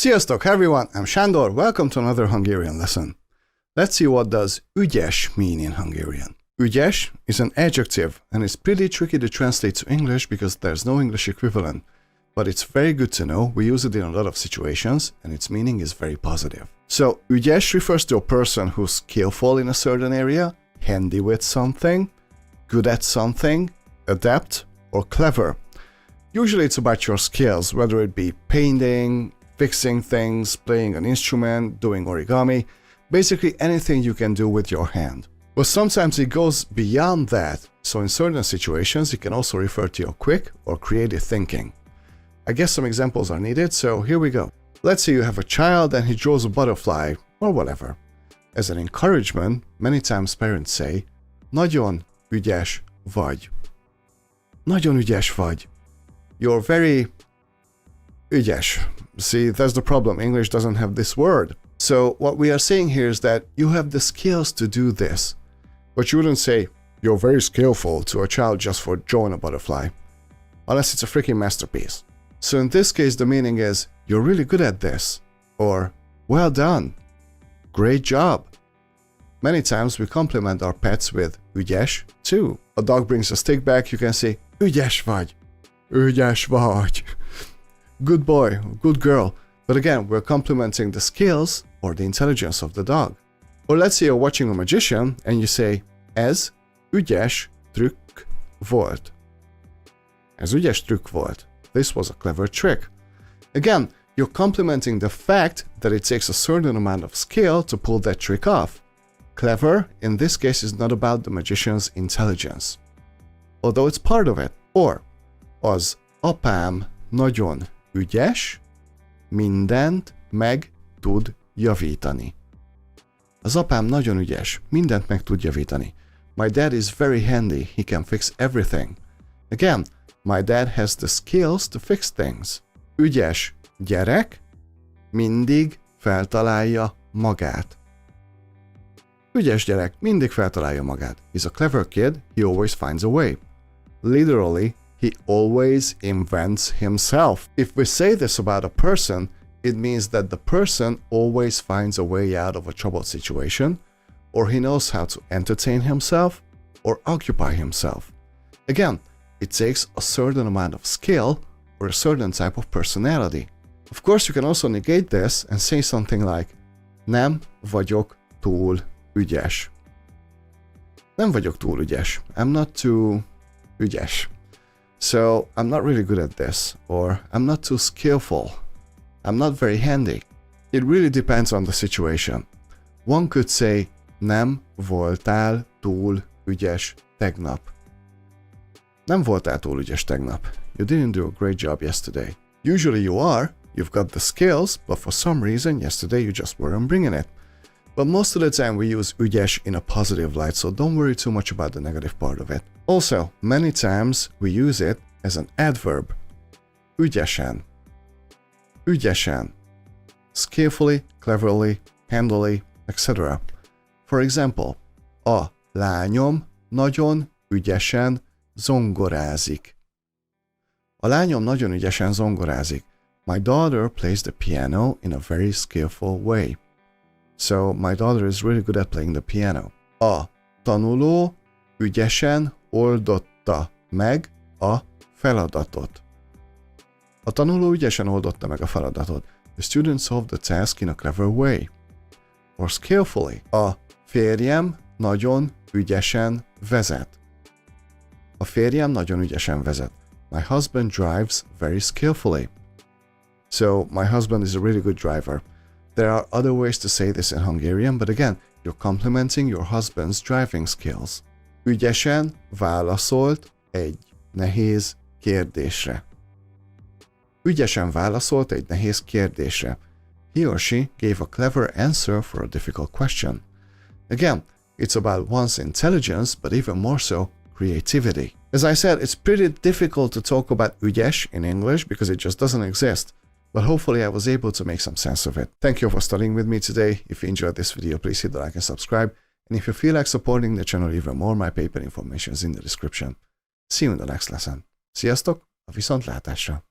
Sziasztok everyone, I'm Sándor, welcome to another Hungarian lesson. Let's see what does ügyes mean in Hungarian. Ügyes is an adjective and it's pretty tricky to translate to English because there's no English equivalent. But it's very good to know, we use it in a lot of situations and its meaning is very positive. So, ügyes refers to a person who's skillful in a certain area, handy with something, good at something, adept, or clever. Usually it's about your skills, whether it be painting, fixing things, playing an instrument, doing origami, basically anything you can do with your hand. But sometimes it goes beyond that, so in certain situations it can also refer to your quick or creative thinking. I guess some examples are needed, so here we go. Let's say you have a child and he draws a butterfly, or whatever. As an encouragement, many times parents say, nagyon ügyes vagy. Nagyon ügyes vagy. You're very ügyes. See, that's the problem. English doesn't have this word. So what we are saying here is that you have the skills to do this. But you wouldn't say, you're very skillful to a child just for drawing a butterfly. Unless it's a freaking masterpiece. So in this case, the meaning is, you're really good at this. Or, well done. Great job. Many times we compliment our pets with ügyes too. A dog brings a stick back, you can say, ügyes vagy. Ügyes vagy. Good boy, good girl. But again, we're complimenting the skills or the intelligence of the dog. Or let's say you're watching a magician and you say, ez ügyes trükk volt. Ez ügyes trükk volt. This was a clever trick. Again, you're complimenting the fact that it takes a certain amount of skill to pull that trick off. Clever, in this case, is not about the magician's intelligence. Although it's part of it. Or, az apám nagyon ügyes, mindent meg tud javítani. Az apám nagyon ügyes, mindent meg tud javítani. My dad is very handy, he can fix everything. Again, my dad has the skills to fix things. Ügyes gyerek mindig feltalálja magát. Ügyes gyerek mindig feltalálja magát. He's a clever kid, he always finds a way. Literally, he always invents himself. If we say this about a person, it means that the person always finds a way out of a troubled situation, or he knows how to entertain himself or occupy himself. Again, it takes a certain amount of skill or a certain type of personality. Of course, you can also negate this and say something like, nem vagyok túl ügyes. Nem vagyok túl ügyes. I'm not too ügyes. So, I'm not really good at this, or I'm not too skillful. I'm not very handy. It really depends on the situation. One could say, nem voltál túl ügyes tegnap. Nem voltál túl ügyes tegnap. You didn't do a great job yesterday. Usually you are, you've got the skills, but for some reason yesterday you just weren't bringing it. But most of the time we use ügyes in a positive light, so don't worry too much about the negative part of it. Also, many times we use it as an adverb. Ügyesen. Ügyesen. Skillfully, cleverly, handily, etc. For example, a lányom nagyon ügyesen zongorázik. A lányom nagyon ügyesen zongorázik. My daughter plays the piano in a very skillful way. So, my daughter is really good at playing the piano. A tanuló ügyesen oldotta meg a feladatot. A tanuló ügyesen oldotta meg a feladatot. The student solved the task in a clever way. Or skillfully. A férjem nagyon ügyesen vezet. A férjem nagyon ügyesen vezet. My husband drives very skillfully. So, my husband is a really good driver. There are other ways to say this in Hungarian, but again, you're complimenting your husband's driving skills. Ügyesen válaszolt egy nehéz kérdésre. Ügyesen válaszolt egy nehéz kérdésre. He or she gave a clever answer for a difficult question. Again, it's about one's intelligence, but even more so, creativity. As I said, it's pretty difficult to talk about ügyes in English because it just doesn't exist. But hopefully I was able to make some sense of it. Thank you for studying with me today. If you enjoyed this video, please hit the like and subscribe. And if you feel like supporting the channel even more, my PayPal information is in the description. See you in the next lesson. Sziasztok, a viszontlátásra!